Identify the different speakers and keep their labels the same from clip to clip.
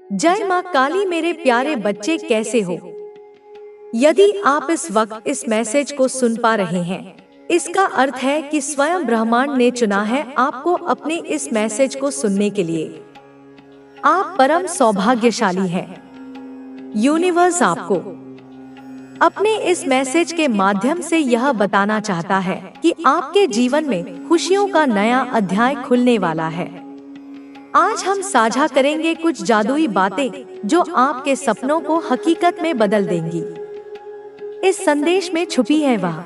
Speaker 1: जय माँ काली मेरे प्यारे बच्चे कैसे हो। यदि आप इस वक्त इस मैसेज को सुन पा रहे हैं, इसका अर्थ है कि स्वयं ब्रह्मांड ने चुना है आपको अपने इस मैसेज को सुनने के लिए। आप परम सौभाग्यशाली हैं। यूनिवर्स आपको अपने इस मैसेज के माध्यम से यह बताना चाहता है कि आपके जीवन में खुशियों का नया अध्याय खुलने वाला है। आज हम साझा करेंगे कुछ जादुई बातें जो आपके सपनों को हकीकत में बदल देंगी। इस संदेश में छुपी है वह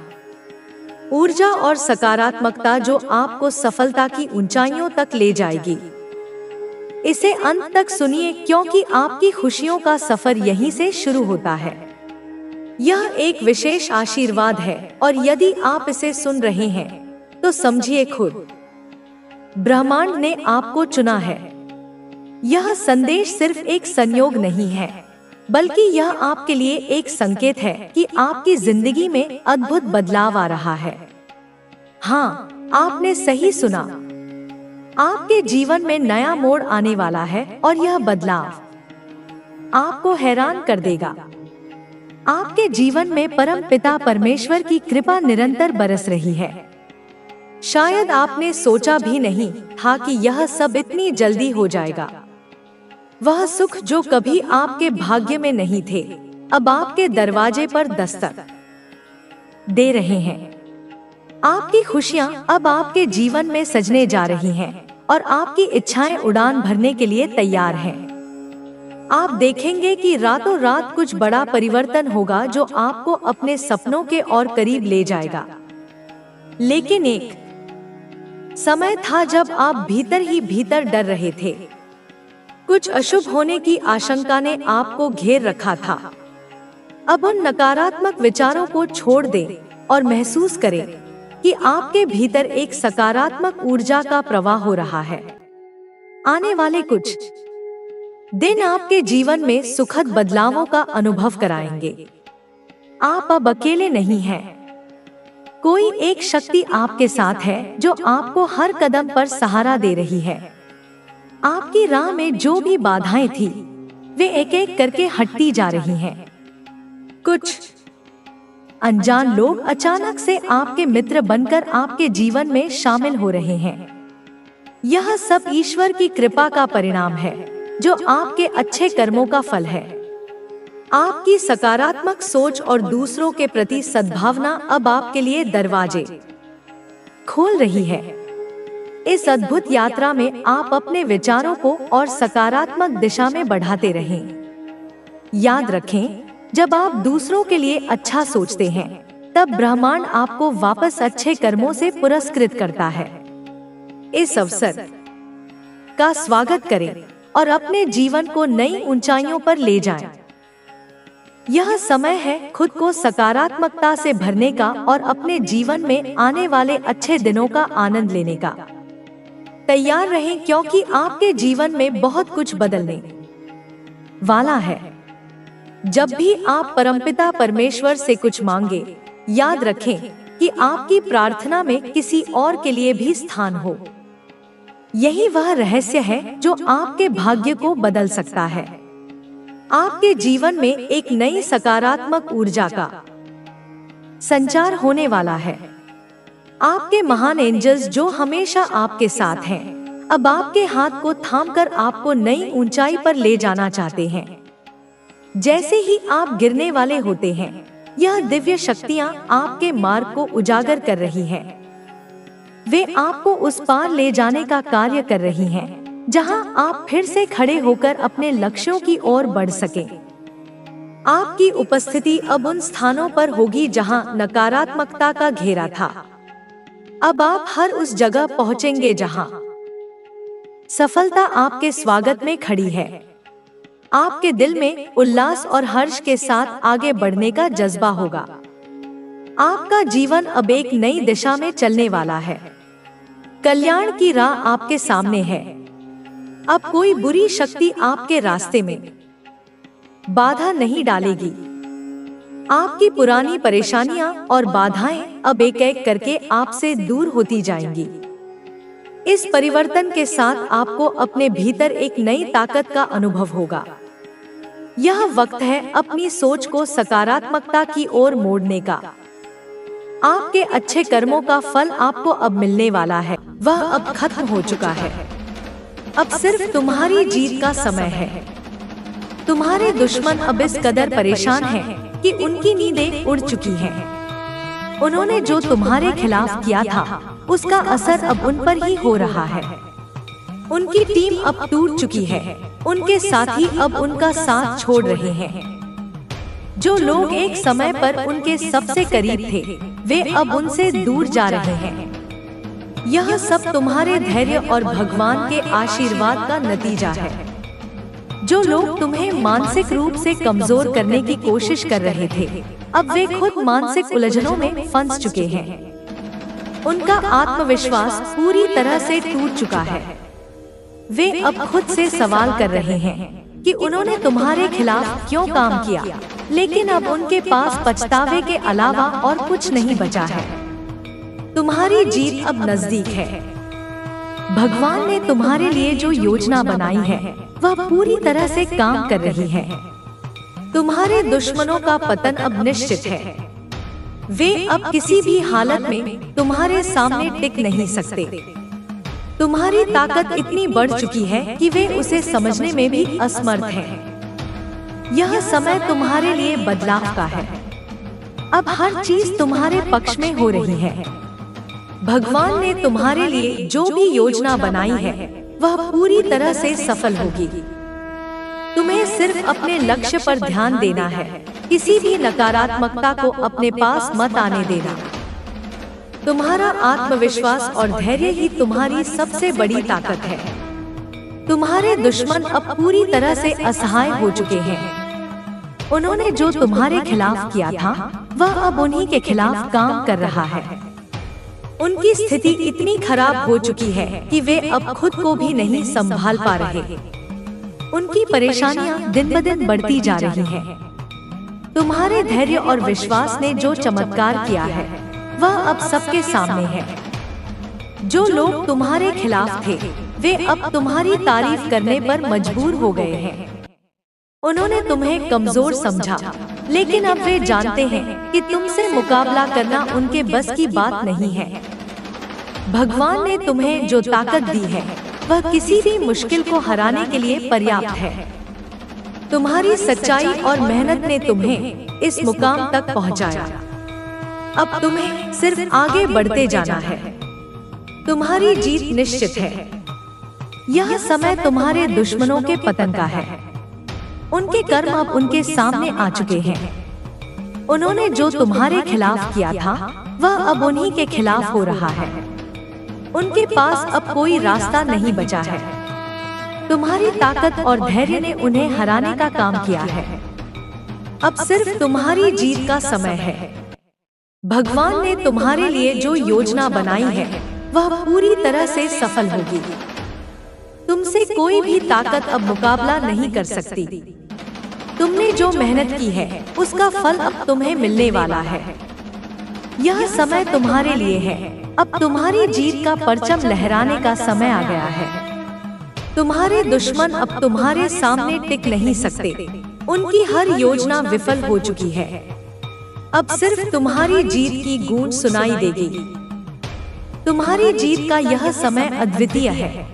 Speaker 1: ऊर्जा और सकारात्मकता जो आपको सफलता की ऊंचाइयों तक ले जाएगी। इसे अंत तक सुनिए क्योंकि आपकी खुशियों का सफर यहीं से शुरू होता है। यह एक विशेष आशीर्वाद है और यदि आप इसे सुन रहे हैं तो समझिए खुद ब्रह्मांड ने आपको चुना है। यह संदेश सिर्फ एक संयोग नहीं है, बल्कि यह आपके लिए एक संकेत है कि आपकी जिंदगी में अद्भुत बदलाव आ रहा है। हाँ, आपने सही सुना। आपके जीवन में नया मोड़ आने वाला है और यह बदलाव आपको हैरान कर देगा। आपके जीवन में परम पिता परमेश्वर की कृपा निरंतर बरस रही है। शायद आपने सोचा भी नहीं था कि यह सब इतनी जल्दी हो जाएगा। वह सुख जो कभी आपके भाग्य में नहीं थे, अब आपके दरवाजे पर दस्तक दे रहे हैं। आपकी खुशियां अब आपके जीवन में सजने जा रही हैं और आपकी इच्छाएं उड़ान भरने के लिए तैयार हैं। आप देखेंगे कि रातों रात कुछ बड़ा परिवर्तन होगा जो आपको अपने सपनों के और करीब ले जाएगा। लेकिन एक समय था जब आप भीतर ही भीतर डर रहे थे। कुछ अशुभ होने की आशंका ने आपको घेर रखा था। अब उन नकारात्मक विचारों को छोड़ दें और महसूस करें कि आपके भीतर एक सकारात्मक ऊर्जा का प्रवाह हो रहा है। आने वाले कुछ दिन आपके जीवन में सुखद बदलावों का अनुभव कराएंगे। आप अब अकेले नहीं हैं। कोई एक शक्ति आपके साथ है जो आपको हर कदम पर सहारा दे रही है। आपकी राह में जो भी बाधाएं थी, वे एक एक करके हटती जा रही हैं। कुछ अनजान लोग अचानक से आपके मित्र बनकर आपके जीवन में शामिल हो रहे हैं। यह सब ईश्वर की कृपा का परिणाम है, जो आपके अच्छे कर्मों का फल है। आपकी सकारात्मक सोच और दूसरों के प्रति सद्भावना अब आपके लिए दरवाजे खोल रही है। इस अद्भुत यात्रा में आप अपने विचारों को और सकारात्मक दिशा में बढ़ाते रहें। याद रखें, जब आप दूसरों के लिए अच्छा सोचते हैं, तब ब्रह्मांड आपको वापस अच्छे कर्मों से पुरस्कृत करता है। इस अवसर का स्वागत करें और अपने जीवन को नई ऊंचाइयों पर ले जाएं। यह समय है खुद को सकारात्मकता से भरने का और अपने जीवन में आने वाले अच्छे दिनों का आनंद लेने का। तैयार रहें क्योंकि आपके जीवन में बहुत कुछ बदलने वाला है। जब भी आप परमपिता परमेश्वर से कुछ मांगे, याद रखें कि आपकी प्रार्थना में किसी और के लिए भी स्थान हो। यही वह रहस्य है जो आपके भाग्य को बदल सकता है। आपके जीवन में एक नई सकारात्मक ऊर्जा का संचार होने वाला है। आपके महान एंजल्स जो हमेशा आपके साथ हैं, अब आपके हाथ को थामकर आपको नई ऊंचाई पर ले जाना चाहते हैं। जैसे ही आप गिरने वाले होते हैं, यह दिव्य शक्तियां आपके मार्ग को उजागर कर रही हैं। वे आपको उस पार ले जाने का कार्य कर रही हैं, जहां आप फिर से खड़े होकर अपने लक्ष्यों की ओर बढ़ सकें। आपकी उपस्थिति अब उन स्थानों पर होगी जहां नकारात्मकता का घेरा था। अब आप हर उस जगह पहुंचेंगे जहां सफलता आपके स्वागत में खड़ी है। आपके दिल में उल्लास और हर्ष के साथ आगे बढ़ने का जज्बा होगा। आपका जीवन अब एक नई दिशा में चलने वाला है। कल्याण की राह आपके सामने है। अब कोई बुरी शक्ति आपके रास्ते में बाधा नहीं डालेगी। आपकी पुरानी परेशानियां और बाधाएं अब एक एक करके आपसे दूर होती जाएंगी। इस परिवर्तन के साथ आपको अपने भीतर एक नई ताकत का अनुभव होगा। यह वक्त है अपनी सोच को सकारात्मकता की ओर मोड़ने का। आपके अच्छे कर्मों का फल आपको अब मिलने वाला है, वह अब खत्म हो चुका है। अब सिर्फ तुम्हारी जीत का समय है। तुम्हारे दुश्मन अब इस कदर परेशान हैं कि उनकी नींदें उड़ चुकी हैं। उन्होंने जो तुम्हारे खिलाफ किया था, उसका असर अब उन पर ही हो रहा है। उनकी टीम अब टूट चुकी है। उनके साथी अब उनका साथ छोड़ रहे हैं। जो लोग एक समय पर उनके सबसे करीब थे, वे अब उनसे दूर जा रहे हैं। यह सब तुम्हारे धैर्य और भगवान के आशीर्वाद का नतीजा है। जो लोग तुम्हें मानसिक रूप से कमजोर करने की कोशिश कर रहे थे, अब वे खुद मानसिक उलझनों में फंस चुके हैं। उनका आत्मविश्वास पूरी तरह से टूट चुका है। वे अब खुद से सवाल कर रहे हैं कि उन्होंने तुम्हारे खिलाफ क्यों काम किया, लेकिन अब उनके पास पछतावे के अलावा और कुछ नहीं बचा है। तुम्हारी जीत अब नजदीक है। भगवान ने तुम्हारे लिए जो योजना बनाई है, वह पूरी तरह से काम कर रही है। तुम्हारे दुश्मनों का पतन अब निश्चित है। वे अब किसी भी हालत में तुम्हारे सामने टिक नहीं सकते। तुम्हारी ताकत इतनी बढ़ चुकी है कि वे उसे समझने में भी असमर्थ हैं। यह समय तुम्हारे लिए बदलाव का है। अब हर चीज तुम्हारे पक्ष में हो रही है। भगवान ने तुम्हारे लिए जो भी योजना बनाई है, वह पूरी तरह से सफल होगी। तुम्हें सिर्फ अपने लक्ष्य पर ध्यान देना है। किसी भी नकारात्मकता को अपने पास मत आने देना। तुम्हारा आत्मविश्वास और धैर्य ही तुम्हारी सबसे बड़ी ताकत है। तुम्हारे दुश्मन अब पूरी तरह से असहाय हो चुके हैं। उन्होंने जो तुम्हारे खिलाफ किया था, वह अब उन्हीं के खिलाफ काम कर रहा है। उनकी स्थिति इतनी खराब हो चुकी है कि वे अब खुद को भी नहीं संभाल पा रहे। उनकी परेशानियां दिन ब दिन बढ़ती जा रही हैं। तुम्हारे धैर्य और विश्वास ने जो चमत्कार किया है, वह अब सबके सामने है। जो लोग तुम्हारे खिलाफ थे, वे अब तुम्हारी तारीफ करने पर मजबूर हो गए हैं। उन्होंने तुम्हें कमजोर समझा, लेकिन अब वे जानते हैं कि तुमसे मुकाबला करना उनके बस की बात नहीं है। भगवान ने तुम्हें जो ताकत दी है, वह किसी भी मुश्किल को हराने के लिए पर्याप्त है। तुम्हारी सच्चाई और मेहनत ने तुम्हें इस मुकाम तक पहुंचाया। अब तुम्हें सिर्फ आगे बढ़ते जाना है। तुम्हारी जीत निश्चित है। यह समय तुम्हारे दुश्मनों के पतन का है। उनके कर्म अब उनके सामने आ चुके हैं। उन्होंने जो तुम्हारे खिलाफ किया था, वह अब उन्हीं के खिलाफ हो रहा है। उनके पास अब कोई रास्ता नहीं बचा है। तुम्हारी ताकत और धैर्य ने उन्हें हराने का काम किया है। अब सिर्फ तुम्हारी जीत का समय है। भगवान ने तुम्हारे लिए जो योजना बनाई है, वह पूरी तरह से सफल होगी। तुमसे कोई भी ताकत अब मुकाबला नहीं कर सकती। तुमने जो मेहनत की है, उसका फल अब तुम्हें मिलने वाला है। यह समय तुम्हारे लिए है। अब तुम्हारी जीत का परचम लहराने का समय आ गया है। तुम्हारे दुश्मन अब तुम्हारे सामने टिक नहीं सकते। उनकी हर योजना विफल हो चुकी है। अब सिर्फ तुम्हारी जीत की गूंज सुनाई देगी। तुम्हारी जीत का यह समय अद्वितीय है।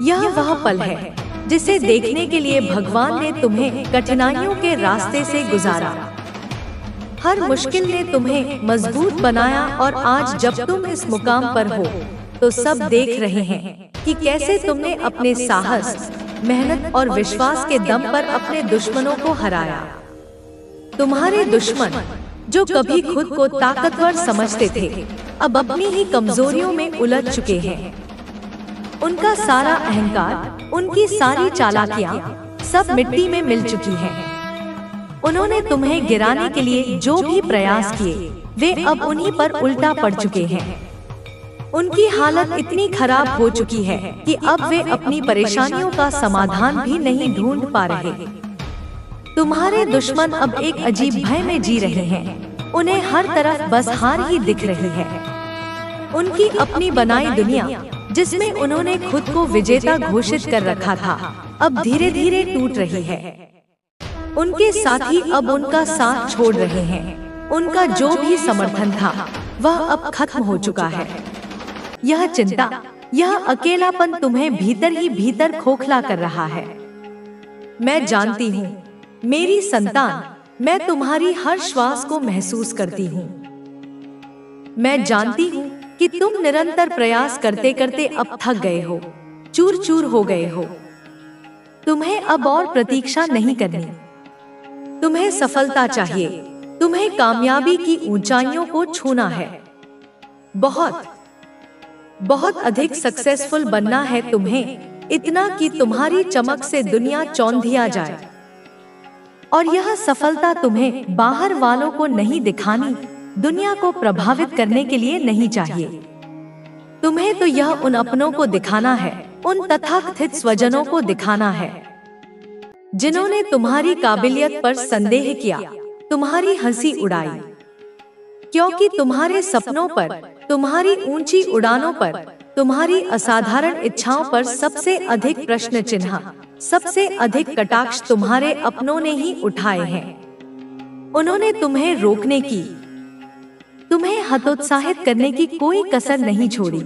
Speaker 1: यह वह पल है जिसे देखने के लिए भगवान ने तुम्हें कठिनाइयों के रास्ते से गुजारा। हर मुश्किल ने तुम्हें मजबूत बनाया और आज जब तुम इस मुकाम पर हो, तो सब देख रहे हैं कि कैसे तुमने अपने साहस, मेहनत और विश्वास के दम पर अपने दुश्मनों को हराया। तुम्हारे दुश्मन जो कभी खुद को ताकतवर समझते थे, अब अपनी ही कमजोरियों में उलझ चुके हैं। उनका सारा अहंकार, उनकी सारी चालाकियां सब मिट्टी में मिल चुकी हैं। उन्होंने तुम्हें गिराने के लिए जो भी प्रयास किए, वे अब उन्हीं पर उल्टा पड़ चुके हैं। उनकी हालत इतनी खराब हो चुकी है कि अब वे अपनी परेशानियों का समाधान भी नहीं ढूंढ पा रहे। तुम्हारे दुश्मन अब एक अजीब भय में जी रहे हैं। उन्हें हर तरफ बस हार ही दिख रही है। उनकी अपनी बनाई दुनिया जिसमें उन्होंने खुद को विजेता घोषित कर रखा था, अब धीरे धीरे टूट रही है। उनके साथी अब उनका साथ छोड़ रहे हैं। उनका जो भी समर्थन था वह अब खत्म हो चुका है। यह चिंता, यह अकेलापन तुम्हें भीतर ही भीतर खोखला कर रहा है। मैं जानती हूँ मेरी संतान, मैं तुम्हारी हर श्वास को महसूस करती हूँ। मैं जानती हूँ कि तुम निरंतर प्रयास करते करते अब थक गए हो, चूर चूर हो गए हो। तुम्हें अब और प्रतीक्षा नहीं करनी। तुम्हें सफलता चाहिए, तुम्हें कामयाबी की ऊंचाइयों को छूना है। बहुत बहुत अधिक सक्सेसफुल बनना है तुम्हें, इतना कि तुम्हारी चमक से दुनिया चौंधिया जाए। और यह सफलता तुम्हें बाहर वालों को नहीं दिखानी, दुनिया को प्रभावित करने के लिए नहीं चाहिए। तुम्हें तो यह उन अपनों को दिखाना है, उन तथाकथित स्वजनों को दिखाना है जिन्होंने तुम्हारी काबिलियत पर संदेह किया, तुम्हारी हंसी उड़ाई। क्योंकि तुम्हारे सपनों पर, तुम्हारी ऊंची उड़ानों पर, तुम्हारी असाधारण इच्छाओं पर सबसे अधिक प्रश्न चिन्ह, सबसे अधिक कटाक्ष तुम्हारे अपनों ने ही उठाए हैं। उन्होंने तुम्हें रोकने की, तुम्हें हतोत्साहित करने की कोई कसर नहीं छोड़ी।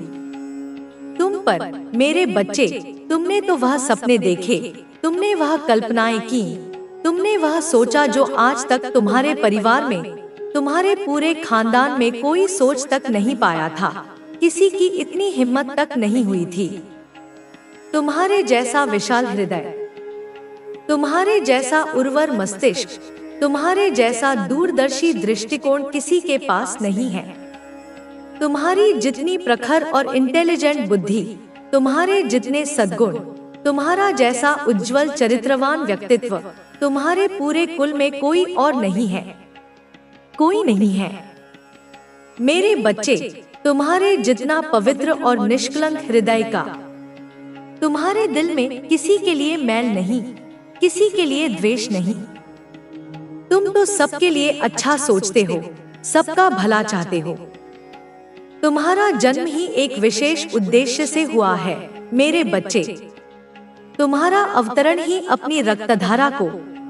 Speaker 1: तुम पर, मेरे बच्चे, तुमने तो वह सपने देखे, तुमने वह कल्पनाएं की, तुमने वह सोचा जो आज तक तुम्हारे परिवार में, तुम्हारे पूरे खानदान में कोई सोच तक नहीं पाया था, किसी की इतनी हिम्मत तक नहीं हुई थी। तुम्हारे जैसा विशाल हृदय, तुम्हारे जैसा उर्वर मस्तिष्क, तुम्हारे जैसा दूरदर्शी दृष्टिकोण किसी के पास नहीं है। तुम्हारी जितनी प्रखर और इंटेलिजेंट बुद्धि, तुम्हारे जितने सद्गुण, तुम्हारा जैसा उज्जवल चरित्रवान व्यक्तित्व तुम्हारे पूरे कुल में कोई और नहीं है, कोई नहीं है। मेरे बच्चे, तुम्हारे जितना पवित्र और निष्कलंक हृदय का, तुम्हारे दिल में किसी के लिए मैल नहीं, किसी के लिए द्वेष नहीं। तुम तो सबके लिए अच्छा सोचते हो, सबका भला चाहते हो। तुम्हारा जन्म ही एक विशेष उद्देश्य से हुआ है मेरे बच्चे। तुम्हारा अवतरण ही अपनी रक्तधारा को,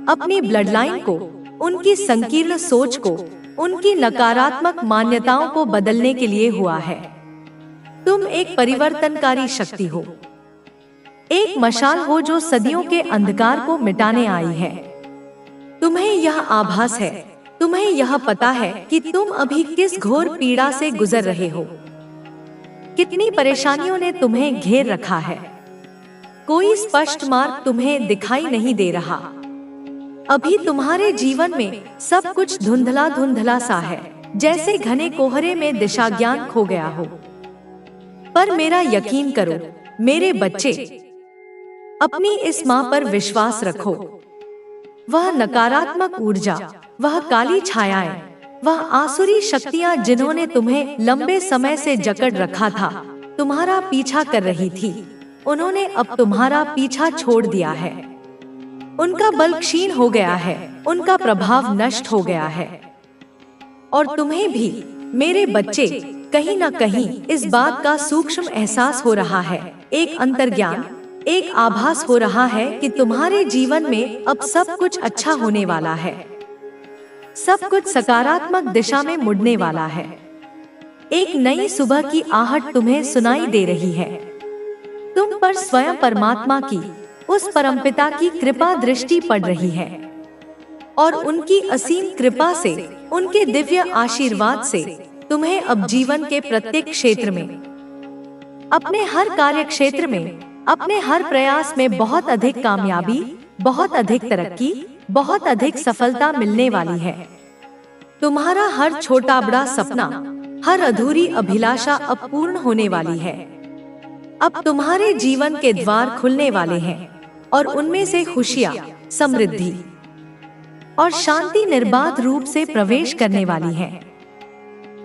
Speaker 1: अपनी ब्लड लाइन को, उनकी संकीर्ण सोच को, उनकी नकारात्मक मान्यताओं को बदलने के लिए हुआ है। तुम एक परिवर्तनकारी शक्ति हो, एक मशाल हो जो सदियों के अंधकार को मिटाने आई है। तुम्हें यह आभास है, तुम्हें यह पता है कि तुम अभी किस घोर पीड़ा से गुजर रहे हो, कितनी परेशानियों ने तुम्हें घेर रखा है। कोई स्पष्ट मार्ग तुम्हें दिखाई नहीं दे रहा। अभी तुम्हारे जीवन में सब कुछ धुंधला धुंधला सा है, जैसे घने कोहरे में दिशा ज्ञान खो गया हो। पर मेरा यकीन करो मेरे बच्चे, अपनी इस माँ पर विश्वास रखो। वह नकारात्मक ऊर्जा, वह काली छायाएं, वह आसुरी शक्तियां जिन्होंने तुम्हें लंबे समय से जकड़ रखा था, तुम्हारा पीछा कर रही थी, उन्होंने अब तुम्हारा पीछा छोड़ दिया है। उनका बल क्षीण हो गया है, उनका प्रभाव नष्ट हो गया है। और तुम्हें भी मेरे बच्चे कहीं न कहीं इस बात का सूक्ष्म एहसास हो रहा है, एक अंतर्ज्ञान, एक आभास हो रहा है कि तुम्हारे जीवन में अब सब कुछ अच्छा होने वाला है, सब कुछ सकारात्मक दिशा में मुड़ने वाला है। एक नई सुबह की आहट तुम्हें सुनाई दे रही है। तुम पर स्वयं परमात्मा की, उस परमपिता की कृपा दृष्टि पड़ रही है और उनकी असीम कृपा से, उनके दिव्य आशीर्वाद से तुम्हें अब जीवन के प्रत्येक क्षेत्र में, अपने हर कार्य क्षेत्र में, अपने हर प्रयास में बहुत अधिक कामयाबी, बहुत अधिक तरक्की, बहुत अधिक सफलता मिलने वाली है। तुम्हारा हर छोटा बड़ा सपना, हर अधूरी अभिलाषा अब पूर्ण होने वाली है। अब तुम्हारे जीवन के द्वार खुलने वाले हैं और उनमें से खुशियां, समृद्धि और शांति निर्बाध रूप से प्रवेश करने वाली है।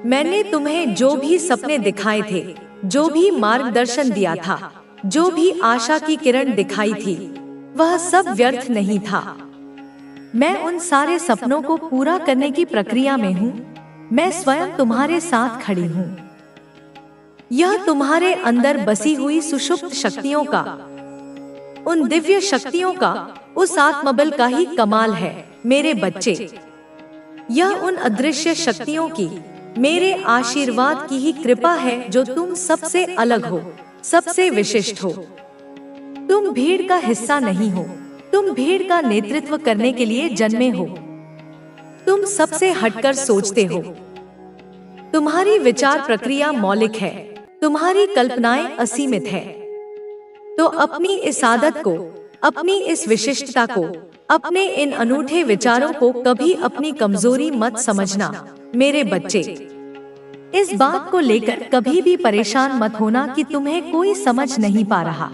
Speaker 1: मैंने तुम्हें जो भी सपने दिखाए थे, जो भी मार्गदर्शन दिया था, जो भी आशा की किरण दिखाई थी, वह सब व्यर्थ नहीं था। मैं उन सारे सपनों को पूरा करने की प्रक्रिया में हूँ। मैं स्वयं तुम्हारे साथ खड़ी हूँ। यह तुम्हारे अंदर बसी हुई सुषुप्त शक्तियों का, उन दिव्य शक्तियों का, उस आत्मबल का ही कमाल है मेरे बच्चे। यह उन अदृश्य शक्तियों की, मेरे आशीर्वाद की ही कृपा है जो तुम सबसे अलग हो, सबसे विशिष्ट हो। तुम भीड़ का हिस्सा नहीं हो, तुम भीड़ का नेतृत्व करने के लिए जन्मे हो। तुम सबसे हटकर सोचते हो। तुम्हारी विचार प्रक्रिया मौलिक है, तुम्हारी कल्पनाएं असीमित है। तो अपनी इस आदत को, अपनी इस विशिष्टता को, अपने इन अनूठे विचारों को कभी अपनी कमजोरी मत समझना मेरे बच्चे। इस बात को लेकर कभी भी परेशान मत होना कि तुम्हें कोई समझ नहीं पा रहा,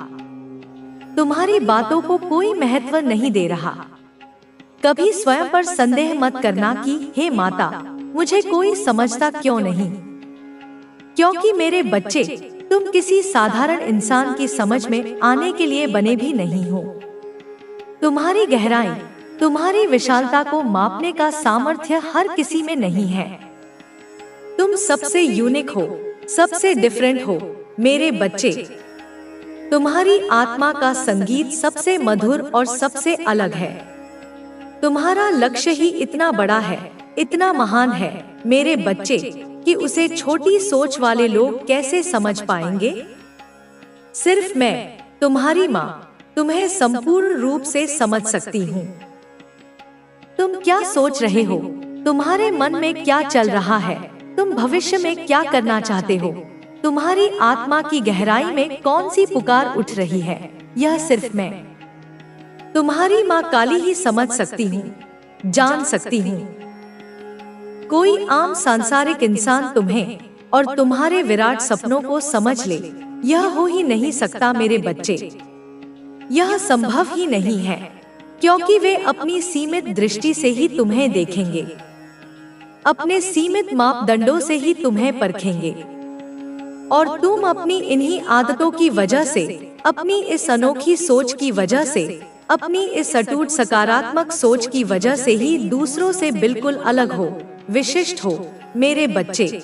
Speaker 1: तुम्हारी बातों को कोई महत्व नहीं दे रहा। कभी स्वयं पर संदेह मत करना कि हे माता, मुझे कोई समझता क्यों नहीं, क्योंकि मेरे बच्चे, तुम किसी साधारण इंसान की समझ में आने के लिए बने भी नहीं हो। तुम्हारी गहराई, तुम्हारी विशालता को मापने का सामर्थ्य हर किसी में नहीं है। तुम सबसे यूनिक हो, सबसे डिफरेंट हो मेरे बच्चे। तुम्हारी आत्मा का संगीत सबसे मधुर और सबसे अलग है। तुम्हारा लक्ष्य ही इतना बड़ा है, इतना महान है मेरे बच्चे, कि उसे छोटी सोच वाले लोग कैसे समझ पाएंगे। सिर्फ मैं, तुम्हारी माँ, तुम्हें संपूर्ण रूप से समझ सकती हूँ। तुम क्या सोच रहे हो, तुम्हारे मन में क्या चल रहा है, तुम भविष्य में क्या करना चाहते हो, तुम्हारी आत्मा की गहराई में कौन सी पुकार उठ रही है, यह सिर्फ मैं, तुम्हारी माँ काली ही समझ सकती हूँ, जान सकती हूँ। कोई आम सांसारिक इंसान तुम्हें और तुम्हारे विराट सपनों को समझ ले, यह हो ही नहीं सकता मेरे बच्चे। यह संभव ही नहीं है, क्योंकि वे अपनी सीमित दृष्टि से ही तुम्हें देखेंगे, अपने सीमित मापदंडों से ही तुम्हें परखेंगे। और तुम अपनी इन्हीं आदतों की वजह से, अपनी इस अनोखी सोच की वजह से, अपनी इस अटूट सकारात्मक सोच की वजह से ही दूसरों से बिल्कुल अलग हो, विशिष्ट हो मेरे बच्चे।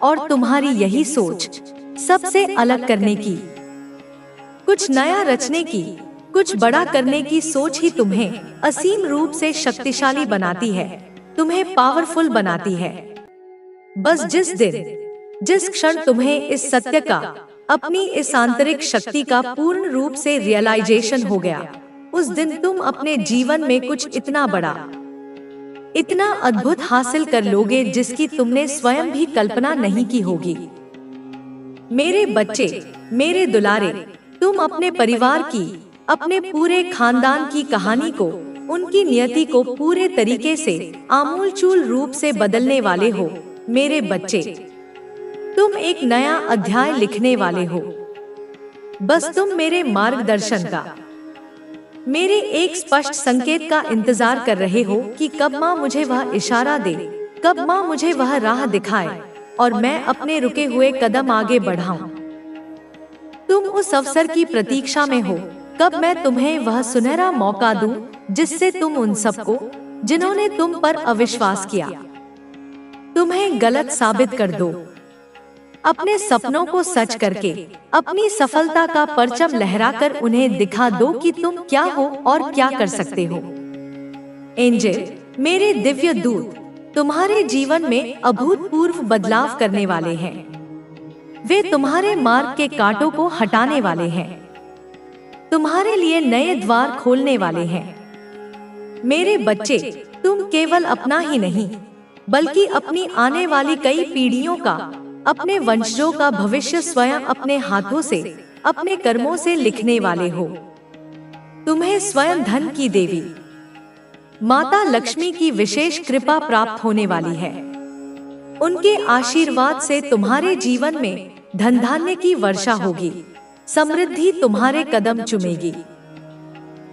Speaker 1: और तुम्हारी यही सोच, सबसे अलग करने की, कुछ नया रचने की, कुछ बड़ा करने की सोच ही तुम्हें असीम रूप से शक्तिशाली बनाती है, तुम्हें पावरफुल बनाती है। बस जिस दिन, जिस क्षण तुम्हें इस सत्य का, अपनी इस आंतरिक शक्ति का पूर्ण रूप से रियलाइजेशन हो गया, उस दिन तुम अपने जीवन में कुछ इतना बड़ा, इतना अद्भुत हासिल कर लोगे जिसकी तुमने स्वयं भी कल्पना नहीं की होगी। मेरे बच्चे, मेरे दुलारे, तुम अपने परिवार की, अपने पूरे खानदान की कहानी को, उनकी नियति को पूरे तरीके से, आमूलचूल रूप से बदलने वाले हो मेरे बच्चे। तुम एक नया अध्याय लिखने वाले हो। बस तुम मेरे मार्गदर्शन का, मेरे एक स्पष्ट संकेत का इंतजार कर रहे हो कि कब माँ मुझे वह इशारा दे, कब माँ मुझे वह राह दिखाए और मैं अपने रुके हुए कदम आगे बढ़ाऊं। तुम उस अवसर की प्रतीक्षा में हो, कब मैं तुम्हें वह सुनहरा मौका दूं जिससे तुम उन सबको, जिन्होंने तुम पर अविश्वास किया, तुम्हें गलत साबित कर दो। अपने सपनों को सच करके, अपनी सफलता का परचम लहराकर उन्हें दिखा दो कि तुम क्या हो और क्या कर सकते हो। एंजल, मेरे दिव्य दूत, तुम्हारे जीवन में अभूतपूर्व बदलाव करने वाले हैं। वे तुम्हारे मार्ग के कांटों को हटाने वाले हैं, तुम्हारे लिए नए द्वार खोलने वाले हैं। मेरे बच्चे, तुम केवल अपना ही नहीं, बल्कि अपनी आने वाली कई पीढ़ियों का, अपने वंशजों का भविष्य स्वयं अपने हाथों से, अपने कर्मों से लिखने वाले हो। तुम्हें स्वयं धन की देवी माता लक्ष्मी की विशेष कृपा प्राप्त होने वाली है। उनके आशीर्वाद से तुम्हारे जीवन में धन धान्य की वर्षा होगी, समृद्धि तुम्हारे कदम चूमेगी।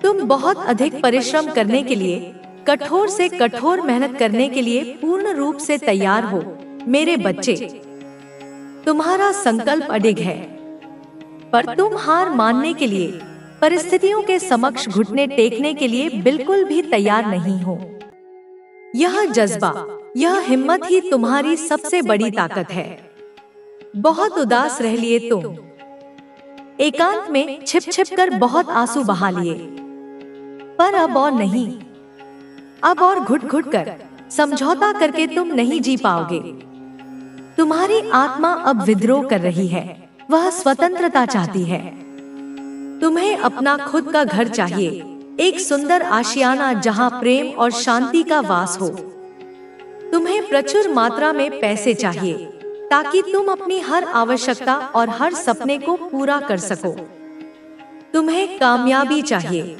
Speaker 1: तुम बहुत अधिक परिश्रम करने के लिए, कठोर से कठोर मेहनत करने के लिए पूर्ण रूप से तैयार हो मेरे बच्चे। तुम्हारा संकल्प अडिग है, पर तुम हार मानने के लिए, परिस्थितियों के समक्ष घुटने टेकने के लिए बिल्कुल भी तैयार नहीं हो। यह जज्बा, यह हिम्मत ही तुम्हारी सबसे बड़ी ताकत है। बहुत उदास रह लिए तुम। एकांत में छिप छिप कर बहुत आंसू बहा लिए। पर अब और नहीं, अब और घुट घुट कर समझौता करके तुम नहीं जी पाओगे। तुम्हारी आत्मा अब विद्रोह कर रही है, वह स्वतंत्रता चाहती है। तुम्हें अपना खुद का घर चाहिए, एक सुंदर आशियाना जहां प्रेम और शांति का वास हो। तुम्हें प्रचुर मात्रा में पैसे चाहिए ताकि तुम अपनी हर आवश्यकता और हर सपने को पूरा कर सको। तुम्हें कामयाबी चाहिए,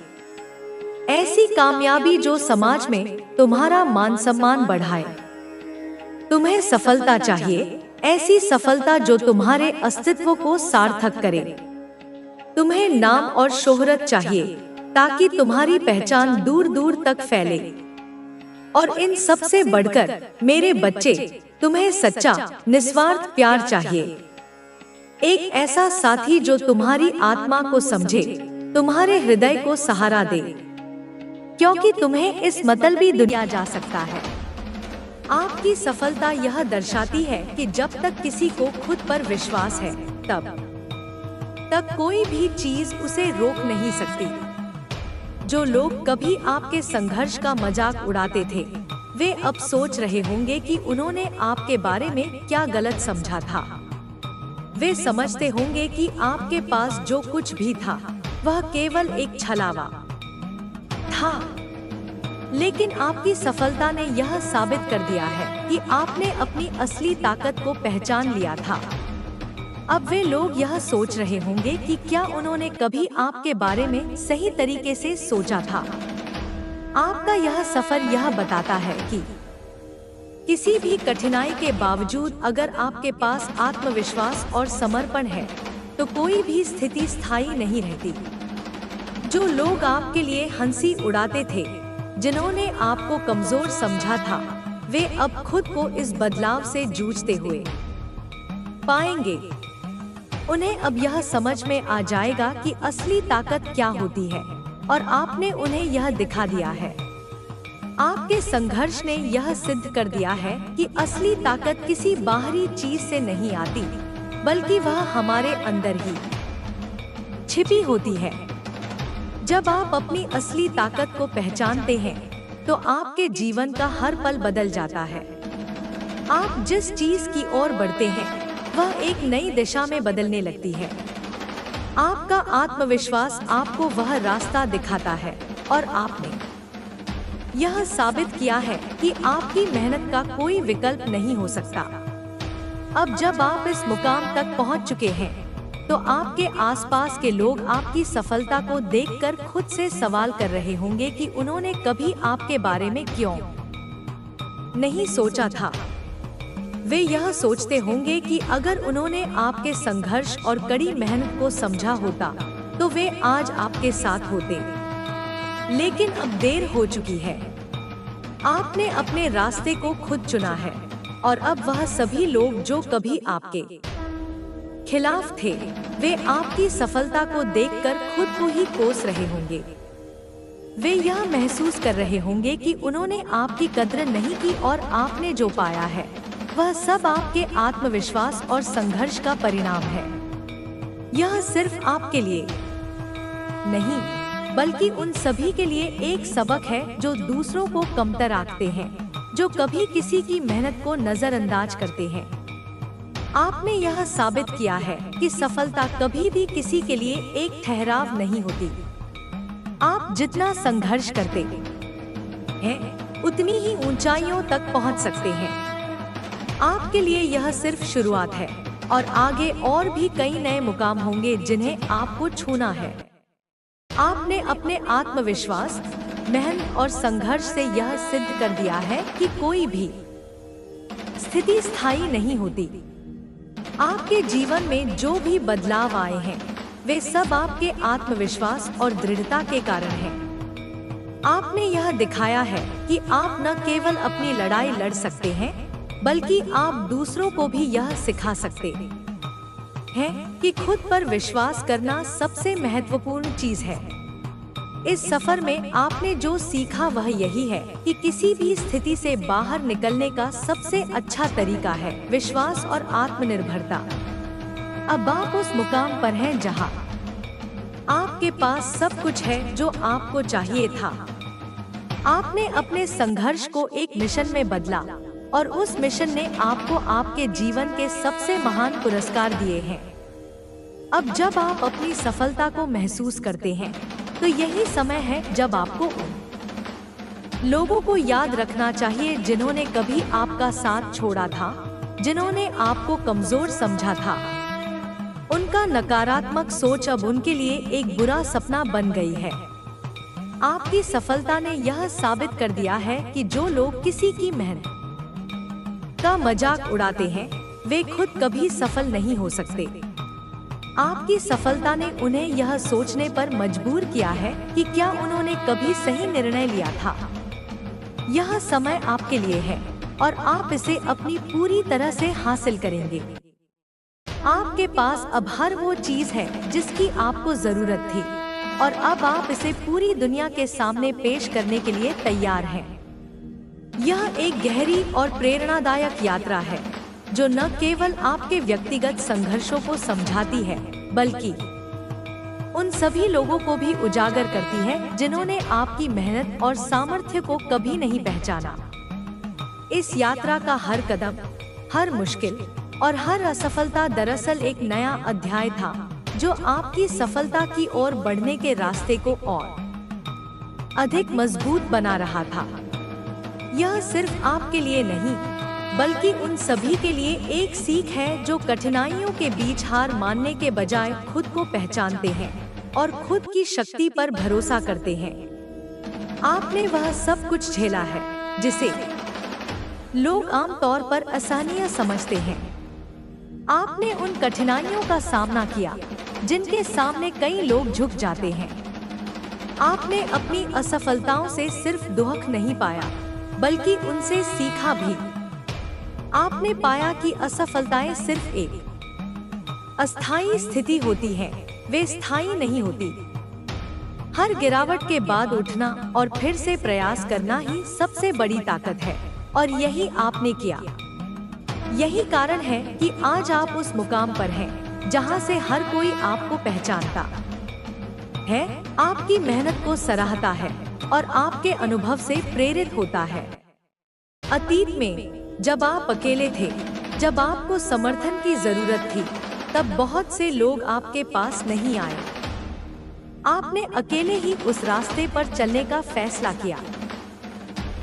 Speaker 1: ऐसी कामयाबी जो समाज में तुम्हारा मान सम्मान बढ़ाए। तुम्हें सफलता चाहिए, ऐसी सफलता जो तुम्हारे अस्तित्व को सार्थक करे। तुम्हें नाम और शोहरत चाहिए ताकि तुम्हारी पहचान दूर दूर तक फैले। और इन सब से बढ़कर मेरे बच्चे, तुम्हें सच्चा निस्वार्थ प्यार चाहिए। एक ऐसा साथी जो तुम्हारी आत्मा को समझे, तुम्हारे हृदय को सहारा दे, क्योंकि तुम्हें इस मतलबी दुनिया जा सकता है। आपकी सफलता यह दर्शाती है कि जब तक किसी को खुद पर विश्वास है, तब तक कोई भी चीज उसे रोक नहीं सकती। जो लोग कभी आपके संघर्ष का मजाक उड़ाते थे, वे अब सोच रहे होंगे कि उन्होंने आपके बारे में क्या गलत समझा था। वे समझते होंगे कि आपके पास जो कुछ भी था वह केवल एक छलावा था। लेकिन आपकी सफलता ने यह साबित कर दिया है कि आपने अपनी असली ताकत को पहचान लिया था। अब वे लोग यह सोच रहे होंगे कि क्या उन्होंने कभी आपके बारे में सही तरीके से सोचा था। आपका यह सफर यह बताता है कि किसी भी कठिनाई के बावजूद अगर आपके पास आत्मविश्वास और समर्पण है, तो कोई भी स्थिति स्थायी नहीं रहती। जो लोग आपके लिए हंसी उड़ाते थे, जिन्होंने आपको कमजोर समझा था, वे अब खुद को इस बदलाव से जूझते हुए पाएंगे। उन्हें अब यह समझ में आ जाएगा कि असली ताकत क्या होती है, और आपने उन्हें यह दिखा दिया है। आपके संघर्ष ने यह सिद्ध कर दिया है कि असली ताकत किसी बाहरी चीज से नहीं आती, बल्कि वह हमारे अंदर ही छिपी होती है। जब आप अपनी असली ताकत को पहचानते हैं, तो आपके जीवन का हर पल बदल जाता है। आप जिस चीज की ओर बढ़ते हैं, वह एक नई दिशा में बदलने लगती है। आपका आत्मविश्वास आपको वह रास्ता दिखाता है, और आपने यह साबित किया है कि आपकी मेहनत का कोई विकल्प नहीं हो सकता। अब जब आप इस मुकाम तक पहुंच चुके हैं, तो आपके आसपास के लोग आपकी सफलता को देखकर खुद से सवाल कर रहे होंगे कि उन्होंने कभी आपके बारे में क्यों नहीं सोचा था। वे यह सोचते होंगे कि अगर उन्होंने आपके संघर्ष और कड़ी मेहनत को समझा होता, तो वे आज आपके साथ होते। लेकिन अब देर हो चुकी है। आपने अपने रास्ते को खुद चुना है, और अब वह सभी लोग जो कभी आपके खिलाफ थे, वे आपकी सफलता को देखकर खुद को ही कोस रहे होंगे। वे यह महसूस कर रहे होंगे कि उन्होंने आपकी कद्र नहीं की, और आपने जो पाया है वह सब आपके आत्मविश्वास और संघर्ष का परिणाम है। यह सिर्फ आपके लिए नहीं, बल्कि उन सभी के लिए एक सबक है जो दूसरों को कमतर आंकते हैं, जो कभी किसी की मेहनत को नजरअंदाज करते हैं। आपने यह साबित किया है कि सफलता कभी भी किसी के लिए एक ठहराव नहीं होती। आप जितना संघर्ष करते हैं, उतनी ही ऊंचाइयों तक पहुंच सकते हैं। आपके लिए यह सिर्फ शुरुआत है, और आगे और भी कई नए मुकाम होंगे जिन्हें आपको छूना है। आपने अपने आत्मविश्वास, मेहनत और संघर्ष से यह सिद्ध कर दिया है कि कोई भी स्थिति स्थायी नहीं होती। आपके जीवन में जो भी बदलाव आए हैं, वे सब आपके आत्मविश्वास और दृढ़ता के कारण हैं। आपने यह दिखाया है कि आप न केवल अपनी लड़ाई लड़ सकते हैं, बल्कि आप दूसरों को भी यह सिखा सकते हैं कि खुद पर विश्वास करना सबसे महत्वपूर्ण चीज है। इस सफर में आपने जो सीखा वह यही है कि किसी भी स्थिति से बाहर निकलने का सबसे अच्छा तरीका है विश्वास और आत्मनिर्भरता। अब आप उस मुकाम पर हैं जहां आपके पास सब कुछ है जो आपको चाहिए था। आपने अपने संघर्ष को एक मिशन में बदला और उस मिशन ने आपको आपके जीवन के सबसे महान पुरस्कार दिए हैं। अब जब आप अपनी सफलता को महसूस करते हैं तो यही समय है जब आपको उन लोगों को याद रखना चाहिए जिन्होंने कभी आपका साथ छोड़ा था, जिन्होंने आपको कमजोर समझा था। उनका नकारात्मक सोच अब उनके लिए एक बुरा सपना बन गई है। आपकी सफलता ने यह साबित कर दिया है कि जो लोग किसी की मेहनत का मजाक उड़ाते हैं वे खुद कभी सफल नहीं हो सकते। आपकी सफलता ने उन्हें यह सोचने पर मजबूर किया है कि क्या उन्होंने कभी सही निर्णय लिया था। यह समय आपके लिए है और आप इसे अपनी पूरी तरह से हासिल करेंगे। आपके पास अब हर वो चीज है जिसकी आपको जरूरत थी और अब आप इसे पूरी दुनिया के सामने पेश करने के लिए तैयार हैं। यह एक गहरी और प्रेरणादायक यात्रा है जो न केवल आपके व्यक्तिगत संघर्षों को समझाती है बल्कि उन सभी लोगों को भी उजागर करती है जिन्होंने आपकी मेहनत और सामर्थ्य को कभी नहीं पहचाना। इस यात्रा का हर कदम, हर मुश्किल और हर असफलता दरअसल एक नया अध्याय था जो आपकी सफलता की ओर बढ़ने के रास्ते को और अधिक मजबूत बना रहा था। यह सिर्फ आपके लिए नहीं बल्कि उन सभी के लिए एक सीख है जो कठिनाइयों के बीच हार मानने के बजाय खुद को पहचानते हैं और खुद की शक्ति पर भरोसा करते हैं। आपने वह सब कुछ झेला है जिसे लोग आमतौर पर आसानियां समझते हैं। आपने उन कठिनाइयों का सामना किया जिनके सामने कई लोग झुक जाते हैं। आपने अपनी असफलताओं से सिर्फ दुख नहीं पाया बल्कि उनसे सीखा भी। आपने पाया कि असफलताएं सिर्फ एक अस्थायी स्थिति होती हैं, वे स्थायी नहीं होती। हर गिरावट के बाद उठना और फिर से प्रयास करना ही सबसे बड़ी ताकत है और यही आपने किया। यही कारण है कि आज आप उस मुकाम पर हैं जहां से हर कोई आपको पहचानता है, आपकी मेहनत को सराहता है और आपके अनुभव से प्रेरित होता है। अतीत में जब आप अकेले थे, जब आपको समर्थन की जरूरत थी, तब बहुत से लोग आपके पास नहीं आए। आपने अकेले ही उस रास्ते पर चलने का फैसला किया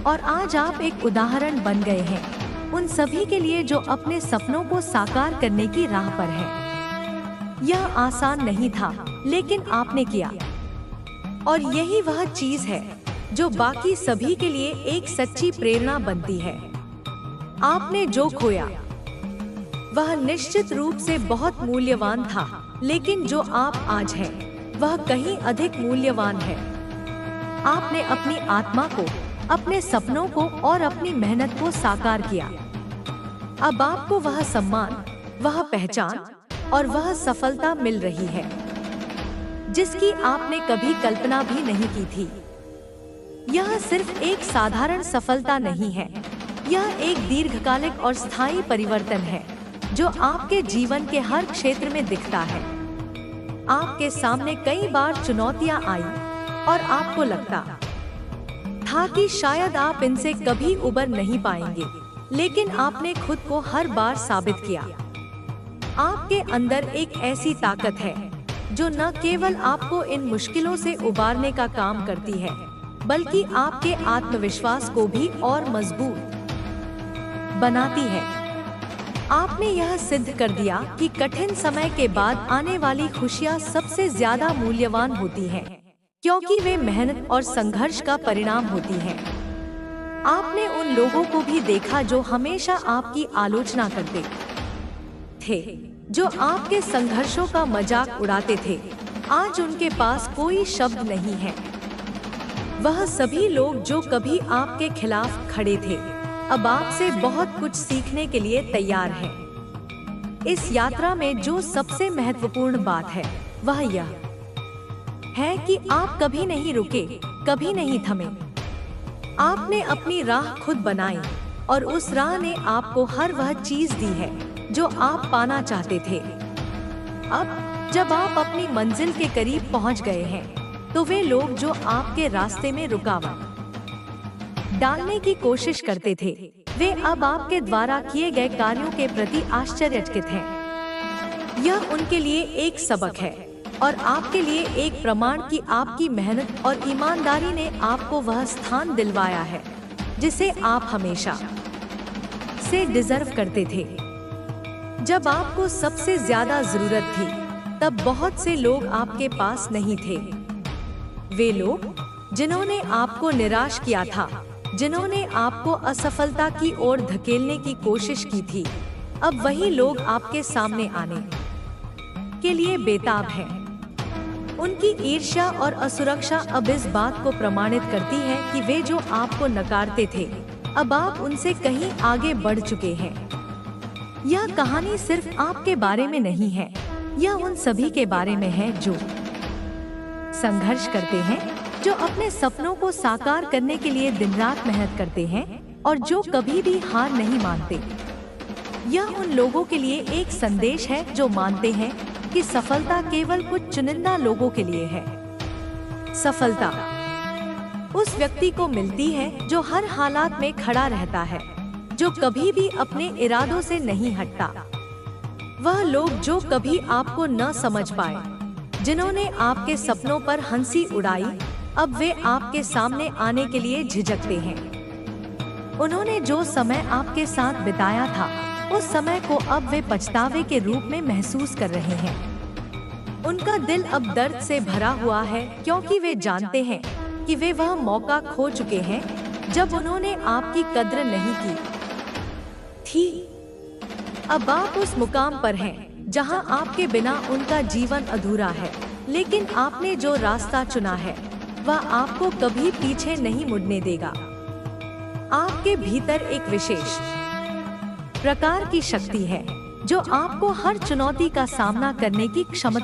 Speaker 1: और आज आप एक उदाहरण बन गए हैं उन सभी के लिए जो अपने सपनों को साकार करने की राह पर हैं। यह आसान नहीं था, लेकिन आपने किया और यही वह चीज है जो बाकी सभी के लिए एक सच्ची प्रेरणा बनती है। आपने जो खोया वह निश्चित रूप से बहुत मूल्यवान था, लेकिन जो आप आज हैं वह कहीं अधिक मूल्यवान है। आपने अपनी आत्मा को, अपने सपनों को और अपनी मेहनत को साकार किया। अब आपको वह सम्मान, वह पहचान और वह सफलता मिल रही है जिसकी आपने कभी कल्पना भी नहीं की थी। यह सिर्फ एक साधारण सफलता नहीं है, यह एक दीर्घकालिक और स्थायी परिवर्तन है जो आपके जीवन के हर क्षेत्र में दिखता है। आपके सामने कई बार चुनौतियां आई और आपको लगता था कि शायद आप इनसे कभी उबर नहीं पाएंगे, लेकिन आपने खुद को हर बार साबित किया। आपके अंदर एक ऐसी ताकत है जो न केवल आपको इन मुश्किलों से उबारने का काम करती है, बल्कि आपके आत्मविश्वास को भी और मजबूत बनाती है। आपने यह सिद्ध कर दिया कि कठिन समय के बाद आने वाली खुशियां सबसे ज्यादा मूल्यवान होती हैं, क्योंकि वे मेहनत और संघर्ष का परिणाम होती हैं। आपने उन लोगों को भी देखा जो हमेशा आपकी आलोचना करते थे, जो आपके संघर्षों का मजाक उड़ाते थे। आज उनके पास कोई शब्द नहीं है। वह सभी लोग जो कभी आपके खिलाफ खड़े थे, अब आपसे बहुत कुछ सीखने के लिए तैयार हैं। इस यात्रा में जो सबसे महत्वपूर्ण बात है वह यह है कि आप कभी नहीं रुके, कभी नहीं थमे। आपने अपनी राह खुद बनाई और उस राह ने आपको हर वह चीज दी है जो आप पाना चाहते थे। अब जब आप अपनी मंजिल के करीब पहुंच गए हैं, तो वे लोग जो आपके रास्ते में रुकावट डालने की कोशिश करते थे, वे अब आपके द्वारा किए गए कार्यों के प्रति आश्चर्यचकित हैं। यह उनके लिए एक सबक है और आपके लिए एक प्रमाण कि आपकी मेहनत और ईमानदारी ने आपको वह स्थान दिलवाया है जिसे आप हमेशा से डिजर्व करते थे। जब आपको सबसे ज्यादा जरूरत थी, तब बहुत से लोग आपके पास नहीं थे। वे लोग जिन्होंने आपको निराश किया था, जिन्होंने आपको असफलता की ओर धकेलने की कोशिश की थी, अब वही लोग आपके सामने आने के लिए बेताब हैं। उनकी ईर्ष्या और असुरक्षा अब इस बात को प्रमाणित करती है कि वे जो आपको नकारते थे, अब आप उनसे कहीं आगे बढ़ चुके हैं। यह कहानी सिर्फ आपके बारे में नहीं है, यह उन सभी के बारे में है जो संघर्ष करते हैं, जो अपने सपनों को साकार करने के लिए दिन रात मेहनत करते हैं और जो कभी भी हार नहीं मानते। यह उन लोगों के लिए एक संदेश है जो मानते हैं कि सफलता केवल कुछ चुनिंदा लोगों के लिए है। सफलता उस व्यक्ति को मिलती है जो हर हालात में खड़ा रहता है, जो कभी भी अपने इरादों से नहीं हटता। वह लोग जो कभी आपको न समझ पाए, जिन्होंने आपके सपनों पर हंसी उड़ाई, अब वे आपके सामने आने के लिए झिझकते हैं। उन्होंने जो समय आपके साथ बिताया था, उस समय को अब वे पछतावे के रूप में महसूस कर रहे हैं। उनका दिल अब दर्द से भरा हुआ है क्योंकि वे जानते हैं कि वे वह मौका खो चुके हैं जब उन्होंने आपकी कद्र नहीं की थी। अब आप उस मुकाम पर हैं जहां आपके बिना उनका जीवन अधूरा है, लेकिन आपने जो रास्ता चुना है वह आपको कभी पीछे नहीं मुड़ने देगा। आपके भीतर एक विशेष प्रकार की शक्ति है जो आपको हर चुनौती का सामना करने की क्षमता